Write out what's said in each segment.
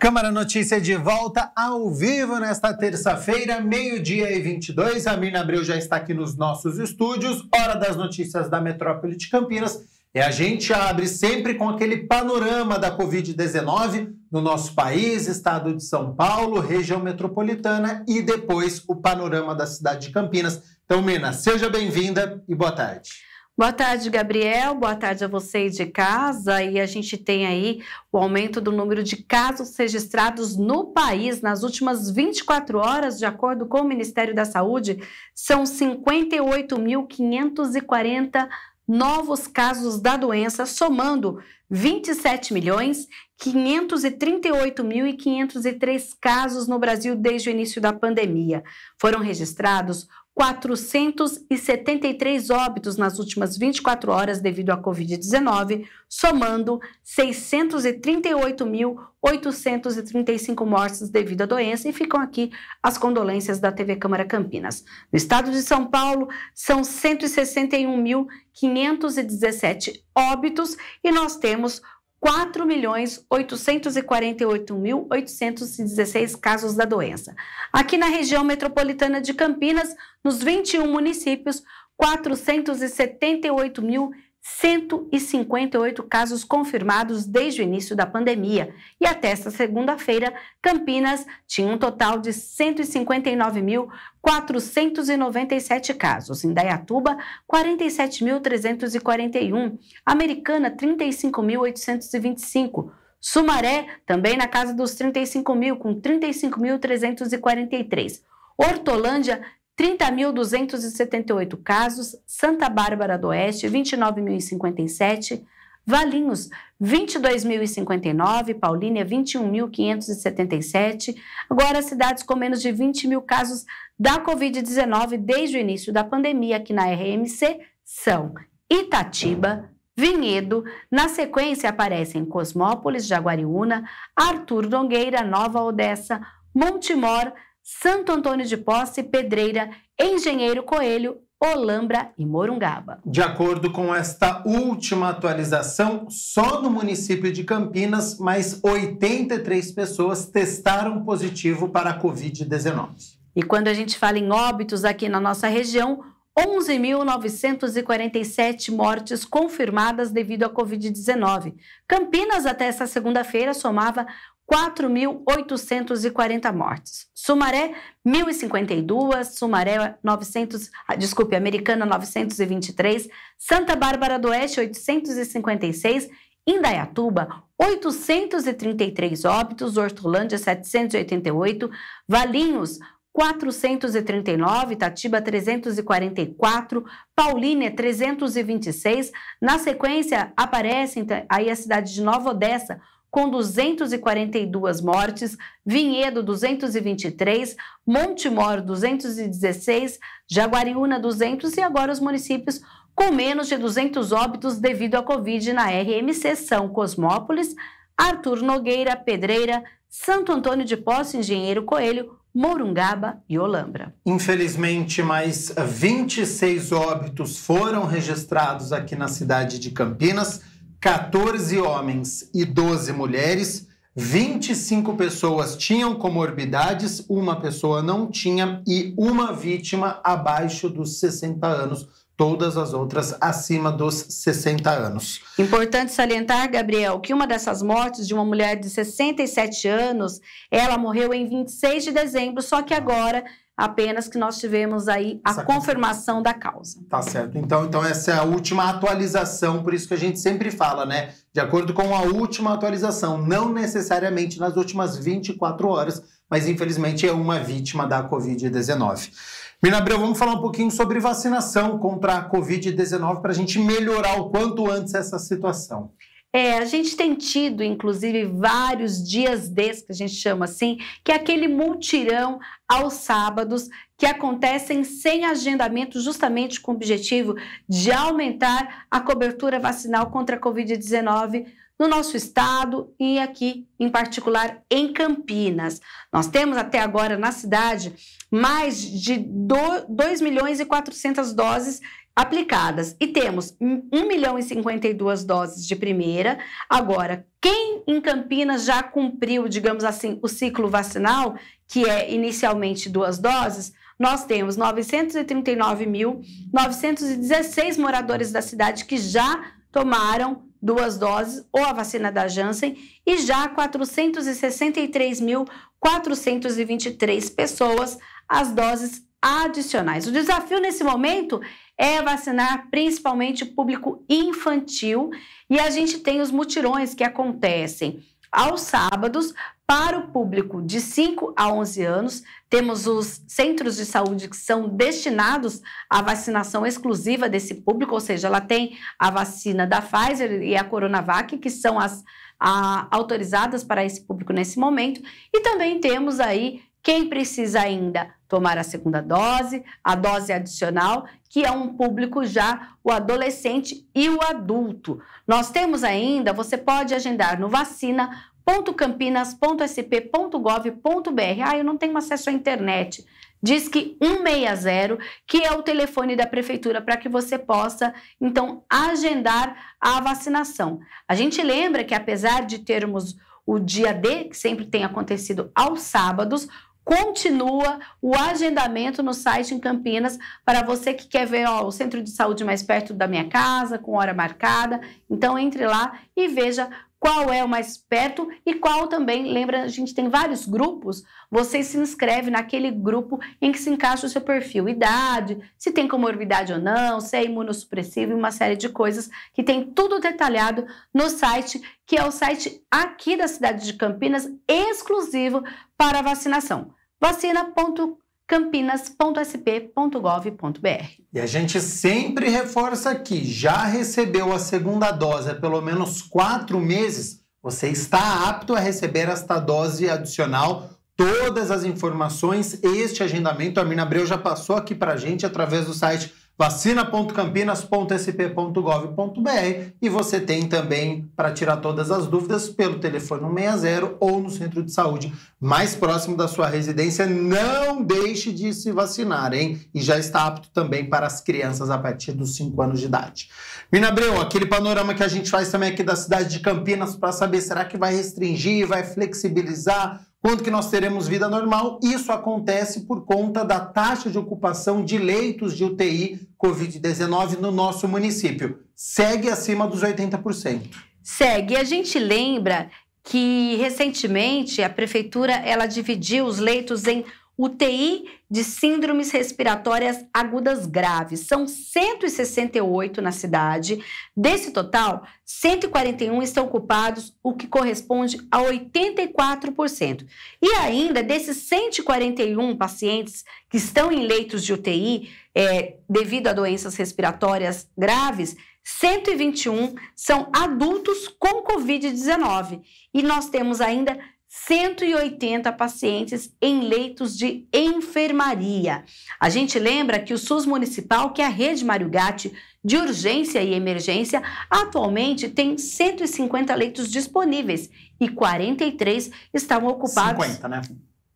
Câmara Notícia de volta ao vivo nesta terça-feira, 12h22. A Mirna Abreu já está aqui nos nossos estúdios. Hora das notícias da metrópole de Campinas. E a gente abre sempre com aquele panorama da Covid-19 no nosso país, estado de São Paulo, região metropolitana e depois o panorama da cidade de Campinas. Então, Mirna, seja bem-vinda e boa tarde. Boa tarde, Gabriel. Boa tarde a vocês de casa. E a gente tem aí o aumento do número de casos registrados no país nas últimas 24 horas, de acordo com o Ministério da Saúde, são 58.540 novos casos da doença, somando 27.538.503 casos no Brasil desde o início da pandemia. Foram registrados 473 óbitos nas últimas 24 horas devido à Covid-19, somando 638.835 mortes devido à doença, e ficam aqui as condolências da TV Câmara Campinas. No estado de São Paulo, são 161.517 óbitos e nós temos 4.848.816 casos da doença. Aqui na região metropolitana de Campinas, nos 21 municípios, 478.158 casos confirmados desde o início da pandemia. E até esta segunda-feira, Campinas tinha um total de 159.497 casos. Indaiatuba, 47.341. Americana, 35.825. Sumaré, também na casa dos 35.000, com 35.343. Hortolândia, 30.278 casos, Santa Bárbara do Oeste, 29.057, Valinhos, 22.059, Paulínia, 21.577. Agora, as cidades com menos de 20 mil casos da Covid-19 desde o início da pandemia aqui na RMC são Itatiba, Vinhedo, na sequência aparecem Cosmópolis, Jaguariúna, Arthur Nogueira, Nova Odessa, Montemor, Santo Antônio de Posse, Pedreira, Engenheiro Coelho, Olambra e Morungaba. De acordo com esta última atualização, só no município de Campinas, mais 83 pessoas testaram positivo para a Covid-19. E quando a gente fala em óbitos aqui na nossa região, 11.947 mortes confirmadas devido à Covid-19. Campinas, até essa segunda-feira, somava 4.840 mortes. Sumaré, 1.052, Sumaré, Americana, 923, Santa Bárbara do Oeste, 856, Indaiatuba, 833 óbitos, Hortolândia, 788, Valinhos, 439, Itatiba 344, Paulínia 326. Na sequência, aparece aí a cidade de Nova Odessa, com 242 mortes, Vinhedo 223, Montemor 216, Jaguariúna 200 e agora os municípios com menos de 200 óbitos devido à Covid na RMC são Cosmópolis, Arthur Nogueira, Pedreira, Santo Antônio de Posse, Engenheiro Coelho, Morungaba e Olambra. Infelizmente, mais 26 óbitos foram registrados aqui na cidade de Campinas, 14 homens e 12 mulheres, 25 pessoas tinham comorbidades, uma pessoa não tinha e uma vítima abaixo dos 60 anos, todas as outras acima dos 60 anos. Importante salientar, Gabriel, que uma dessas mortes de uma mulher de 67 anos, ela morreu em 26 de dezembro, só que agora apenas que nós tivemos aí a confirmação da causa. Tá certo. Então essa é a última atualização, por isso que a gente sempre fala, né? De acordo com a última atualização, não necessariamente nas últimas 24 horas, mas infelizmente é uma vítima da Covid-19. Mirna Abreu, vamos falar um pouquinho sobre vacinação contra a Covid-19 para a gente melhorar o quanto antes essa situação. A gente tem tido, inclusive, vários dias desses, que a gente chama assim, que é aquele multirão aos sábados, que acontecem sem agendamento, justamente com o objetivo de aumentar a cobertura vacinal contra a Covid-19 no nosso estado e aqui, em particular, em Campinas. Nós temos até agora na cidade mais de 2.400.000 doses aplicadas e temos 1.052.000 doses de primeira. Agora, quem em Campinas já cumpriu, digamos assim, o ciclo vacinal, que é inicialmente 2 doses, nós temos 939.916 moradores da cidade que já tomaram 2 doses ou a vacina da Janssen e já 463.423 pessoas as doses adicionais. O desafio nesse momento é vacinar principalmente o público infantil e a gente tem os mutirões que acontecem aos sábados para o público de 5 a 11 anos. Temos os centros de saúde que são destinados à vacinação exclusiva desse público, ou seja, ela tem a vacina da Pfizer e a Coronavac, que são as autorizadas para esse público nesse momento. E também temos aí quem precisa ainda tomar a segunda dose, a dose adicional, que é um público já o adolescente e o adulto. Nós temos ainda, você pode agendar no vacina.campinas.sp.gov.br. Eu não tenho acesso à internet. Diz que 160, que é o telefone da prefeitura para que você possa, então, agendar a vacinação. A gente lembra que apesar de termos o dia D, que sempre tem acontecido aos sábados, continua o agendamento no site em Campinas para você que quer ver o centro de saúde mais perto da minha casa, com hora marcada. Então, entre lá e veja qual é o mais perto e qual também, lembra, a gente tem vários grupos, você se inscreve naquele grupo em que se encaixa o seu perfil, idade, se tem comorbidade ou não, se é imunossupressivo e uma série de coisas que tem tudo detalhado no site, que é o site aqui da cidade de Campinas, exclusivo para vacinação. vacina.campinas.sp.gov.br. E a gente sempre reforça aqui, já recebeu a segunda dose há pelo menos 4 meses, você está apto a receber esta dose adicional. Todas as informações, este agendamento, a Mirna Abreu já passou aqui para a gente através do site vacina.campinas.sp.gov.br e você tem também para tirar todas as dúvidas pelo telefone 160 ou no centro de saúde mais próximo da sua residência. Não deixe de se vacinar, hein? E já está apto também para as crianças a partir dos 5 anos de idade. Mirna Abreu, aquele panorama que a gente faz também aqui da cidade de Campinas para saber, será que vai restringir, vai flexibilizar? Quando que nós teremos vida normal? Isso acontece por conta da taxa de ocupação de leitos de UTI Covid-19 no nosso município. Segue acima dos 80%. Segue. A gente lembra que, recentemente, a prefeitura ela dividiu os leitos em UTI de síndromes respiratórias agudas graves. São 168 na cidade. Desse total, 141 estão ocupados, o que corresponde a 84%. E ainda, desses 141 pacientes que estão em leitos de UTI, devido a doenças respiratórias graves, 121 são adultos com Covid-19. E nós temos ainda 180 pacientes em leitos de enfermaria. A gente lembra que o SUS municipal, que é a rede Mário Gatti de urgência e emergência, atualmente tem 150 leitos disponíveis e 43 estavam ocupados. 50, né?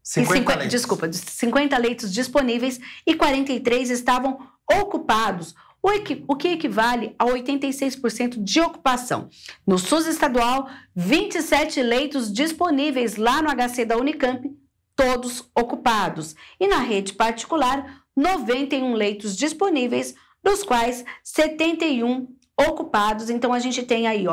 50 leitos. Desculpa, 50 leitos disponíveis e 43 estavam ocupados, o que equivale a 86% de ocupação. No SUS estadual, 27 leitos disponíveis lá no HC da Unicamp, todos ocupados. E na rede particular, 91 leitos disponíveis, dos quais 71 ocupados. Então, a gente tem aí,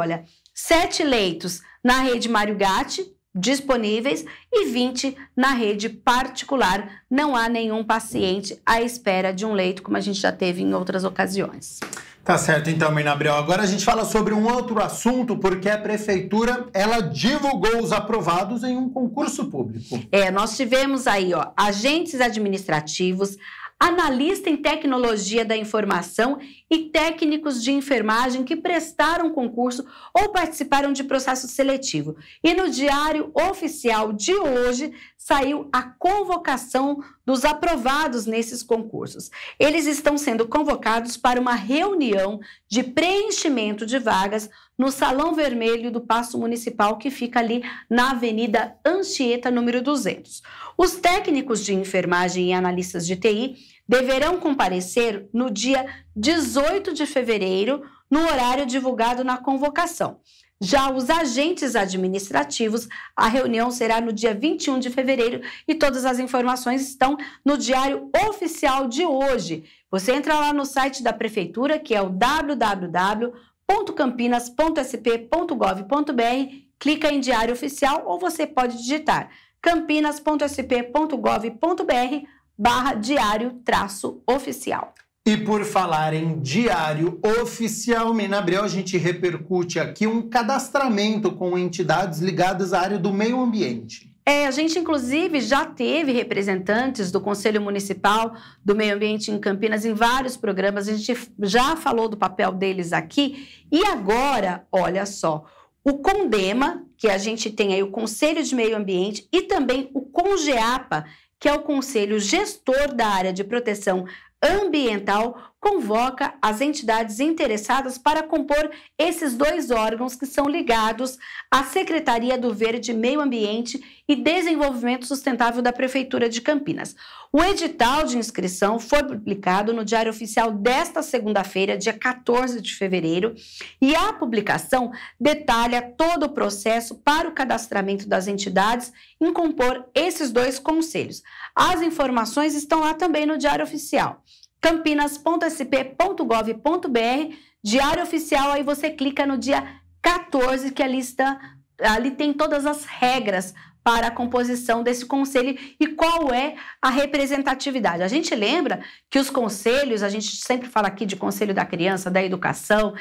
7 leitos na rede Mário Gatti, disponíveis, e 20 na rede particular. Não há nenhum paciente à espera de um leito, como a gente já teve em outras ocasiões. Tá certo, então, Mirna Abreu. Agora a gente fala sobre um outro assunto, porque a prefeitura, ela divulgou os aprovados em um concurso público. Nós tivemos aí, agentes administrativos, analista em tecnologia da informação e técnicos de enfermagem que prestaram concurso ou participaram de processo seletivo. E no Diário Oficial de hoje saiu a convocação dos aprovados nesses concursos. Eles estão sendo convocados para uma reunião de preenchimento de vagas no Salão Vermelho do Paço Municipal, que fica ali na Avenida Anchieta, número 200. Os técnicos de enfermagem e analistas de TI deverão comparecer no dia 18 de fevereiro, no horário divulgado na convocação. Já os agentes administrativos, a reunião será no dia 21 de fevereiro e todas as informações estão no Diário Oficial de hoje. Você entra lá no site da Prefeitura, que é o www.campinas.sp.gov.br, clica em Diário Oficial ou você pode digitar campinas.sp.gov.br/diário-oficial. E por falar em Diário Oficial, Mina Abreu, a gente repercute aqui um cadastramento com entidades ligadas à área do meio ambiente. A gente, inclusive, já teve representantes do Conselho Municipal do Meio Ambiente em Campinas em vários programas. A gente já falou do papel deles aqui. E agora, olha só, o CONDEMA, que a gente tem aí o Conselho de Meio Ambiente, e também o CONGEAPA, que é o Conselho Gestor da Área de Proteção Ambiental, convoca as entidades interessadas para compor esses dois órgãos que são ligados à Secretaria do Verde, Meio Ambiente e Desenvolvimento Sustentável da Prefeitura de Campinas. O edital de inscrição foi publicado no Diário Oficial desta segunda-feira, dia 14 de fevereiro, e a publicação detalha todo o processo para o cadastramento das entidades em compor esses dois conselhos. As informações estão lá também no Diário Oficial. campinas.sp.gov.br, Diário Oficial, aí você clica no dia 14, que ali tem todas as regras para a composição desse conselho e qual é a representatividade. A gente lembra que os conselhos, a gente sempre fala aqui de Conselho da Criança, da Educação,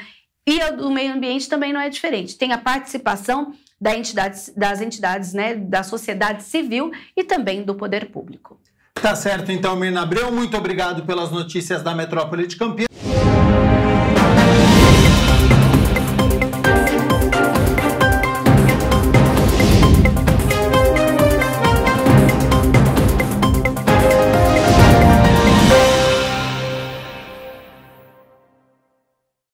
e do Meio Ambiente também não é diferente. Tem a participação das entidades, né, da sociedade civil e também do poder público. Tá certo, então, Mina Abreu, muito obrigado pelas notícias da Metrópole de Campinas.